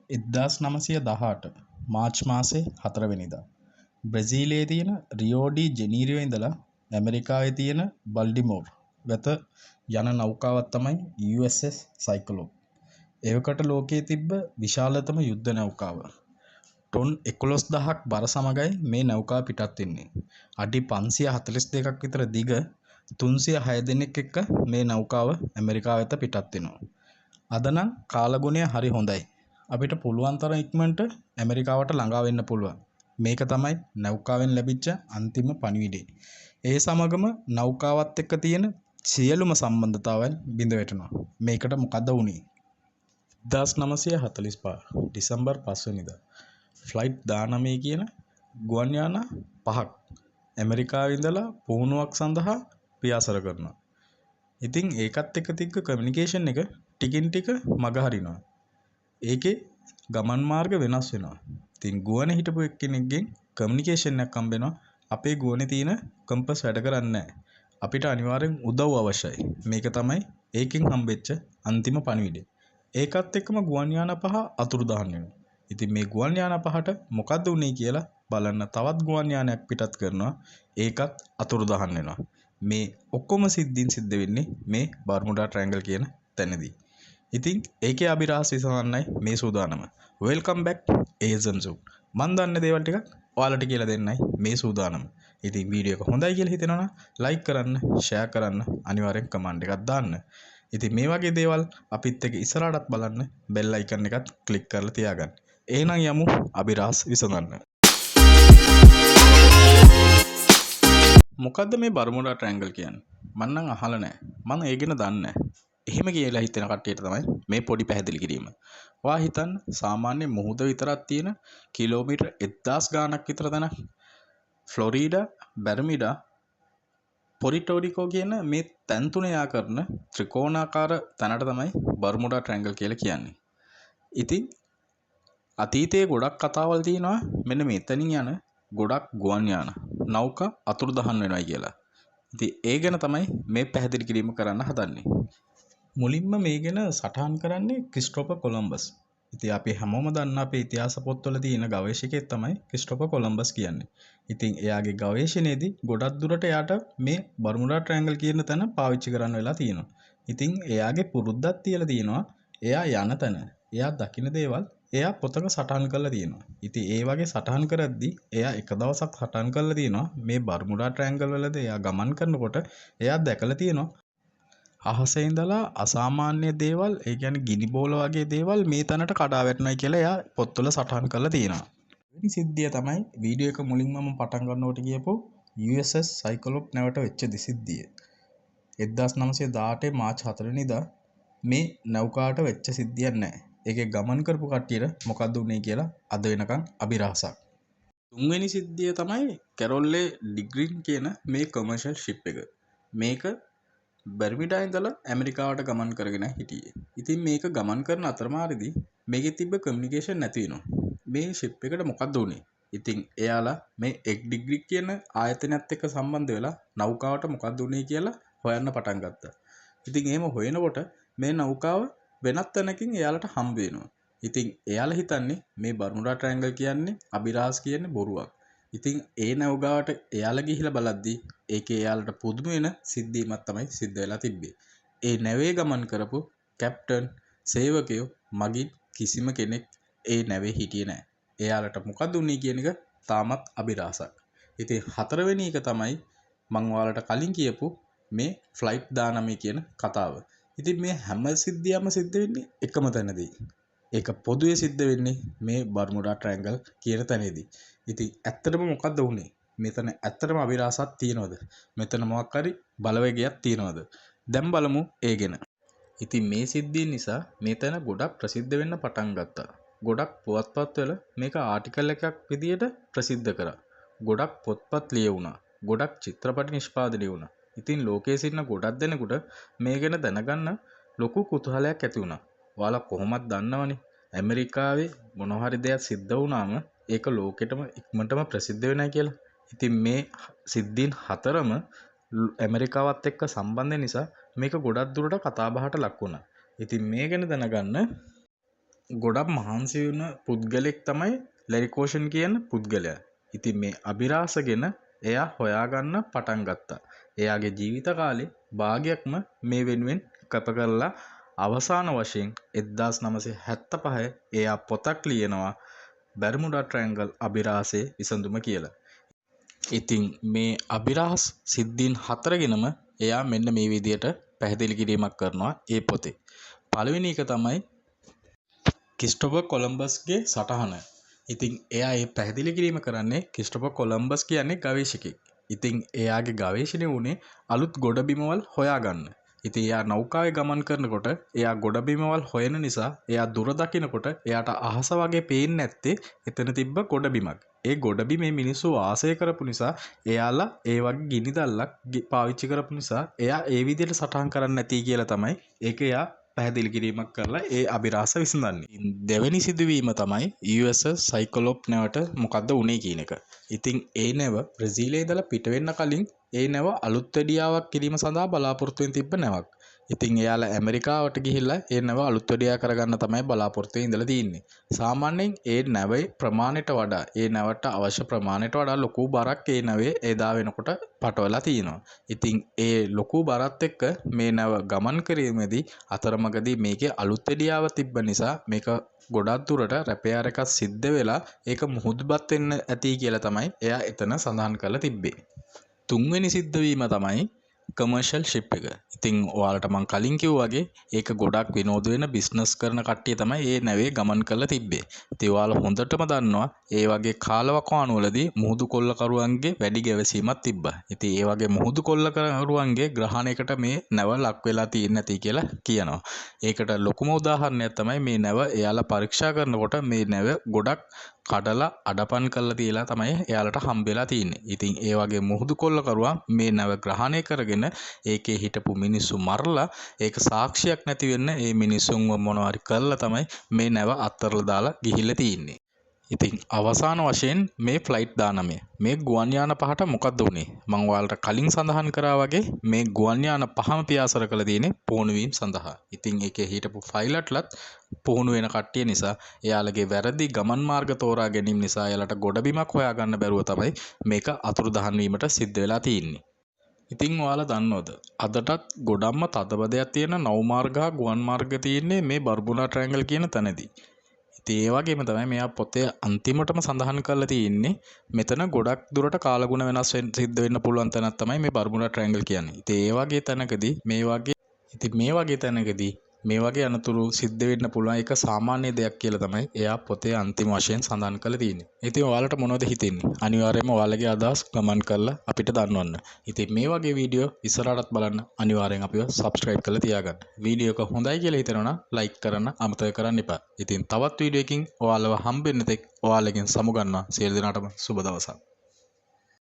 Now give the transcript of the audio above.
1918 March මාසේ 4 වෙනිදා බ්‍රසීලයේ තියෙන රියෝ ඩි ජෙනීරියෝ ඉඳලා ඇමරිකාවේ තියෙන බල්ටිමෝර් වෙත යන නෞකාවක් තමයි USS සයික්ලෝප්. එවකට ලෝකයේ තිබ්බ විශාලතම යුද්ධ නෞකාව. ටොන් 11,000ක් බර සමගයි මේ නෞකාව පිටත් වෙන්නේ. අඩි 542ක් විතර දිග 306 දෙනෙක් එක්ක මේ නෞකාව ඇමරිකාව වෙත පිටත් වෙනවා. අද නම් කාලගුණය හරි හොඳයි. අපිට පුළුවන් තරම් ඉක්මනට ඇමරිකාවට ළඟා වෙන්න පුළුවන්. මේක තමයි නෞකාවෙන් ලැබිච්ච අන්තිම පණිවිඩය. ඒ සමගම නෞකාවත් එක්ක තියෙන සියලුම සම්බන්ධතාවයන් බිඳ වැටෙනවා. මේකට මොකද වුනේ? 1945 දෙසැම්බර් 5 වෙනිදා ෆ්ලයිට් 19 කියන ගුවන් යාන 5ක් ඇමරිකාවේ ඉඳලා පුහුණුවක් සඳහා පියාසර කරනවා. ඉතින් ඒකත් එක්ක තිබ්බ කමියුනිකේෂන් එක ටිකින් ටික මග හරිනවා. ඒකේ ගමන් මාර්ග වෙනස් වෙනවා. ඉතින් ගුවනේ හිටපු එක්කෙනෙක්ගෙන් කමියුනිකේෂන් එකක් හම්බ වෙනවා. අපේ ගුවනේ තියෙන කම්පස් වැඩ කරන්නේ නැහැ. අපිට අනිවාර්යෙන් උදව් අවශ්‍යයි. මේක තමයි ඒකෙන් හම්බෙච්ච අන්තිම පණිවිඩය. ඒකත් එක්කම ගුවන් යාන 5 අතුරුදහන් වෙනවා. ඉතින් මේ ගුවන් යාන 5ට මොකද්ද උනේ කියලා බලන්න තවත් ගුවන් යානයක් පිටත් කරනවා. ඒකත් අතුරුදහන් වෙනවා. මේ ඔක්කොම සිද්ධීන් සිද්ධ වෙන්නේ මේ බර්මුඩා ට්‍රයැන්ගල් කියන තැනදී. ඉතින් ඒකේ අභිරහස් විසඳන්නයි මේ සූදානම. Welcome back ඒසම් සූ. මන් දන්න දේවල් ටිකක් ඔයාලට කියලා දෙන්නයි මේ සූදානම. ඉතින් වීඩියෝ එක හොඳයි කියලා හිතෙනවා නම් ලයික් කරන්න, ෂෙයා කරන්න, අනිවාර්යෙන් කමෙන්ට් එකක් දාන්න. ඉතින් මේ වගේ දේවල් අපිත් එක්ක ඉස්සරහටත් බලන්න බෙල් අයිකන් එකත් ක්ලික් කරලා තියාගන්න. එහෙනම් යමු අභිරහස් විසඳන්න. මොකද්ද මේ බර්මුඩා ට්‍රයැන්ගල් කියන්නේ? මම නම් අහලා නැහැ. මම ඒ ගැන දන්නේ නැහැ. එහෙම කියලා හිතෙන කට්ටියට තමයි මේ පොඩි පැහැදිලි කිරීම. ඔයා හිතන්න සාමාන්‍ය මුහුද විතරක් තියෙන කිලෝමීටර් 1000 ගාණක් විතර තැනක් ෆ්ලොරිඩා, බර්මිඩා, පොරිටෝරිකෝ කියන මේ තැන් තුන යා කරන ත්‍රිකෝණාකාර තැනට තමයි බර්මුඩා ට්‍රයැන්ගල් කියලා කියන්නේ. ඉතින් අතීතයේ ගොඩක් කතාවල් තියෙනවා මෙන්න මෙතනින් යන ගොඩක් ගුවන් යාන නෞකා අතුරුදහන් වෙනවා කියලා. ඉතින් ඒ ගැන තමයි මේ පැහැදිලි කිරීම කරන්න හදන්නේ. මුලින්ම මේ ගැන සටහන් කරන්නේ ක්‍රිස්ටෝෆර් කොලම්බස්. ඉතින් අපි හැමෝම දන්න අපේ ඉතිහාස පොත්වල තියෙන ගවේෂකයෙක් තමයි ක්‍රිස්ටෝෆර් කොලම්බස් කියන්නේ. ඉතින් එයාගේ ගවේෂණයේදී ගොඩක් දුරට එයාට මේ බර්මුඩා ට්‍රයැන්ගල් කියන තැන පාවිච්චි කරන්න වෙලා තියෙනවා. ඉතින් එයාගේ පුරුද්දක් තියලා තියෙනවා. එයා යන තැන, එයා දකින දේවල් එයා පොතක සටහන් කරලා තියෙනවා. ඉතින් ඒ වගේ සටහන් කරද්දී එයා එක දවසක් සටහන් කරලා තියෙනවා මේ බර්මුඩා ට්‍රයැන්ගල් වලද එයා ගමන් කරනකොට එයා දැකලා තියෙනවා අහසේ ඉඳලා අසාමාන්‍ය දේවල්, ඒ කියන්නේ ගිනි බෝල වගේ දේවල් මේ තැනට කඩා වැටෙනවා කියලා එයා පොත්වල සටහන් කරලා තියෙනවා. වෙනි සිද්ධිය තමයි වීඩියෝ එක මුලින්ම මම පටන් ගන්නකොට කියපු USS සයික්ලෝප් නැවට වෙච්ච සිද්ධිය. 1918 මාර්ච් 4 වෙනිදා මේ නෞකාවට වෙච්ච සිද්ධියක් නැහැ. ඒකේ ගමන් කරපු කට්ටියට මොකද්ද උනේ කියලා අද වෙනකන් අභිරහසක්. තුන්වෙනි සිද්ධිය තමයි කැරොල්ලේ ඩිග්‍රින් කියන මේ කොමර්ෂල් ෂිප් එක. මේක බර්මිඩා ඉඳලා ඇමරිකාවට ගමන් කරගෙන හිටියේ. ඉතින් මේක ගමන් කරන අතරමාරදී මේකේ තිබ්බ කමියුනිකේෂන් නැති වෙනවා. මේ ෂිප් එකට මොකද්ද උනේ? ඉතින් එයාලා මේ එක් ඩිග්‍රී කියන ආයතනයත් එක්ක සම්බන්ධ වෙලා නෞකාවට මොකද්ද උනේ කියලා හොයන්න පටන් ගත්තා. ඉතින් එහෙම හොයනකොට මේ නෞකාව වෙනත් තැනකින් එයාලට හම්බ වෙනවා. ඉතින් එයාලා හිතන්නේ මේ බර්මුඩා ට්‍රයැන්ගල් කියන්නේ අභිරහස් කියන්නේ බොරුවක්. ඉතින් ඒ නෞකාවට එයාලා ගිහිලා බලද්දී ඒකේ එයාලට පුදුම වෙන සිද්ධියක් තමයි සිද්ධ වෙලා තිබ්බේ. ඒ නැවේ ගමන් කරපු කැප්ටන්, සේවකයෝ මගින් කිසිම කෙනෙක් ඒ නැවේ හිටියේ නැහැ. එයාලට මොකද උනේ කියන එක තාමත් අභිරහසක්. ඉතින් හතරවෙනි එක තමයි මම ඔයාලට කලින් කියපු මේ ෆ්ලයිට් 19 කියන කතාව. ඉතින් මේ හැම සිද්ධියක්ම සිද්ධ වෙන්නේ එකම තැනදී. ඒක පොදුවේ සිද්ධ වෙන්නේ මේ බර්මුඩා ට්‍රයැන්ගල් කියන තැනදී. ඉතින් ඇත්තටම මොකද්ද වුනේ? මෙතන ඇත්තටම අභිරහසක් තියනවද? මෙතන මොකක් හරි බලවේගයක් තියනවද? දැන් බලමු ඒ ගැන. ඉතින් මේ සිද්ධිය නිසා මෙතන ගොඩක් ප්‍රසිද්ධ වෙන්න පටන් ගත්තා. ගොඩක් පුවත්පත්වල මේක ආටිකල් එකක් විදියට ප්‍රසිද්ධ කරා. ගොඩක් පොත්පත් ලියවුණා. ගොඩක් චිත්‍රපට නිෂ්පාදනය වුණා. ඉතින් ලෝකයේ සිටින ගොඩක් දෙනෙකුට මේ ගැන දැනගන්න ලොකු කුතුහලයක් ඇති වුණා. ඔයාලා කොහොමද දන්නවනේ ඇමරිකාවේ මොනවා හරි දෙයක් සිද්ධ වුණාම ඒක ලෝකෙටම ඉක්මනටම ප්‍රසිද්ධ වෙනවා කියලා. ඉතින් මේ සිද්ධීන් හතරම ඇමරිකාවත් එක්ක සම්බන්ධ නිසා මේක ගොඩක් දුරට කතා බහට ලක් වුණා. ඉතින් මේ ගැන දැනගන්න ගොඩක් මහන්සි වෙන පුද්ගලෙක් තමයි ලෙරිකෝෂන් කියන පුද්ගලයා. ඉතින් මේ අභිරහසගෙන එයා හොයාගන්න පටන් ගත්තා. එයාගේ ජීවිත කාලේ භාගයක්ම මේ වෙනුවෙන් කැප කරලා අවසාන වශයෙන් 1975 එයා පොතක් ලියනවා බර්මුඩා ට්‍රයැන්ගල් අභිරහසේ විසඳුම කියලා. ඉතින් මේ අභිරහස් සිද්ධීන් 4ගෙනම එයා මෙන්න මේ විදියට පැහැදිලි කිරීමක් කරනවා ඒ පොතේ. පළවෙනි එක තමයි ක්‍රිස්ටෝෆර් කොලම්බස්ගේ සටහන. ඉතින් එයා මේ පැහැදිලි කිරීම කරන්නේ ක්‍රිස්ටෝෆර් කොලම්බස් කියන්නේ ගවේෂකෙක්. ඉතින් එයාගේ ගවේෂණය වුණේ අලුත් ගොඩබිමවල් හොයාගන්න. ඉතින් එයා නෞකාවේ ගමන් කරනකොට එයා ගොඩබිමවල් හොයන නිසා එයා දුර දකිනකොට එයාට අහස වගේ පේන්නේ නැත්තේ එතන තිබ්බ ගොඩබිමක්. ඒ ගොඩබිමේ මිනිස්සු වාසය කරපු නිසා එයාලා ඒ වගේ ගිනි දැල්ලක් පාවිච්චි කරපු නිසා එයා ඒ විදිහට සටහන් කරන්න නැති කියලා තමයි ඒක එයා පැහැදිලි කිරීමක් කරලා ඒ අභිරහස විසඳන්නේ. දෙවෙනි සිදුවීම තමයි USS සයික්ලොප් නැවට මොකද්ද උනේ කියන එක. ඉතින් ඒ නැව බ්‍රසීලයේ ඉඳලා පිට වෙන්න කලින් ඒ නැව අලුත් වැඩියාවක් කිරීම සඳහා බලාපොරොත්තු වෙන තිබ්බ නැවක්. ඉතින් එයාලා ඇමරිකාවට ගිහිල්ලා ඒ නැව අලුත් වැඩියා කරගන්න තමයි බලාපොරොත්තු වෙ ඉඳලා තියෙන්නේ. සාමාන්‍යයෙන් ඒ නැවේ ප්‍රමාණයට වඩා ඒ නැවට අවශ්‍ය ප්‍රමාණයට වඩා ලොකු බරක් ඒ නැවේ එදා වෙනකොට පටවලා තියෙනවා. ඉතින් ඒ ලොකු බරත් එක්ක මේ නැව ගමන් කිරීමේදී අතරමඟදී මේකේ අලුත් වැඩියාව තිබ්බ නිසා මේක ගොඩක් දුරට රැපෙයාර එකක් සිද්ධ වෙලා ඒක මුහුදුබත් වෙන්න ඇති කියලා තමයි එයා එතන සඳහන් කරලා තිබ්බේ. තුන්වෙනි සිද්ධවීම තමයි කමර්ෂල් ෂිප් එක. ඉතින් ඔයාලට මම කලින් කිව්වා වගේ ඒක ගොඩක් විනෝද වෙන බිස්නස් කරන කට්ටිය තමයි ඒ නැවේ ගමන් කරලා තිබ්බේ. ඉතින් ඔයාලා හොඳටම දන්නවා ඒ වගේ කාලවකවානුවලදී මුහුදු කොල්ලකරුවන්ගේ වැඩි ගැවසීමක් තිබ්බා. ඉතින් ඒ වගේ මුහුදු කොල්ලකරුවන්ගේ ග්‍රහණයකට මේ නැව ලක් වෙලා තියෙන්නේ නැති කියලා කියනවා. ඒකට ලොකුම උදාහරණයක් තමයි මේ නැව එයාලා පරීක්ෂා කරනකොට මේ නැව ගොඩක් කඩලා අඩපන් කරලා තියලා තමයි එයාලට හම්බෙලා තියෙන්නේ. ඉතින් ඒ වගේ මුහුදු කොල්ලකරුවා මේ නැව ග්‍රහණය කරගෙන ඒකේ හිටපු මිනිස්සු මරලා ඒක සාක්ෂියක් නැති වෙන්න ඒ මිනිස්සුන්ව මොනවාරි කරලා තමයි මේ නැව අත්තරලා දාලා ගිහිල්ලා තියෙන්නේ. ඉතින් අවසාන වශයෙන් මේ ෆ්ලයිට් 19 මේ ගුවන් යාන පහට මොකක්ද උනේ? මම ඔයාලට කලින් සඳහන් කරා වගේ මේ ගුවන් යාන පහම පියාසර කළ තියෙන්නේ පුහුණු වීම සඳහා. ඉතින් ඒකේ හිටපු ෆයිලට්ලත් පුහුණු වෙන කට්ටිය නිසා එයාලගේ වැරදි ගමන් මාර්ග තෝරා ගැනීම නිසා එයාලට ගොඩබිමක් හොයාගන්න බැරුව තමයි මේක අතුරුදහන් වීමට සිද්ධ වෙලා තියෙන්නේ. ඉතින් ඔයාලා දන්නවද අදටත් ගොඩක්ම තදබදයක් තියෙන නව මාර්ග හා ගුවන් මාර්ග තියෙන්නේ මේ බර්මුඩා ට්‍රයැන්ගල් කියන තැනදී. ඉතින් ඒ වගේම තමයි මෙයා පොතේ අන්තිමටම සඳහන් කරලා තියෙන්නේ මෙතන ගොඩක් දුරට කාලගුණ වෙනස් සිද්ධ වෙන්න පුළුවන් තැනක් තමයි මේ බර්මුඩා ට්‍රයැන්ගල් කියන්නේ. ඉතින් ඒ වගේ තැනකදී මේ වගේ අනතුරු සිද්ධ වෙන්න පුළුවන් එක සාමාන්‍ය දෙයක් කියලා තමයි එයා පොතේ අන්තිම වශයෙන් සඳහන් කරලා තියෙන්නේ. ඉතින් ඔයාලට මොනවද හිතෙන්නේ? අනිවාර්යයෙන්ම ඔයාලගේ අදහස් කමෙන්ට් කරලා අපිට දන්වන්න. ඉතින් මේ වගේ වීඩියෝ ඉස්සරහටත් බලන්න අනිවාර්යෙන් අපිව subscribe කරලා තියාගන්න. වීඩියෝ එක හොඳයි කියලා හිතනවා නම් like කරන්න අමතක කරන්න එපා. ඉතින් තවත් වීඩියෝ එකකින් ඔයාලව හම්බෙන්න තෙක් ඔයාලගෙන් සමුගන්නවා. සියලු දෙනාටම සුබ දවසක්.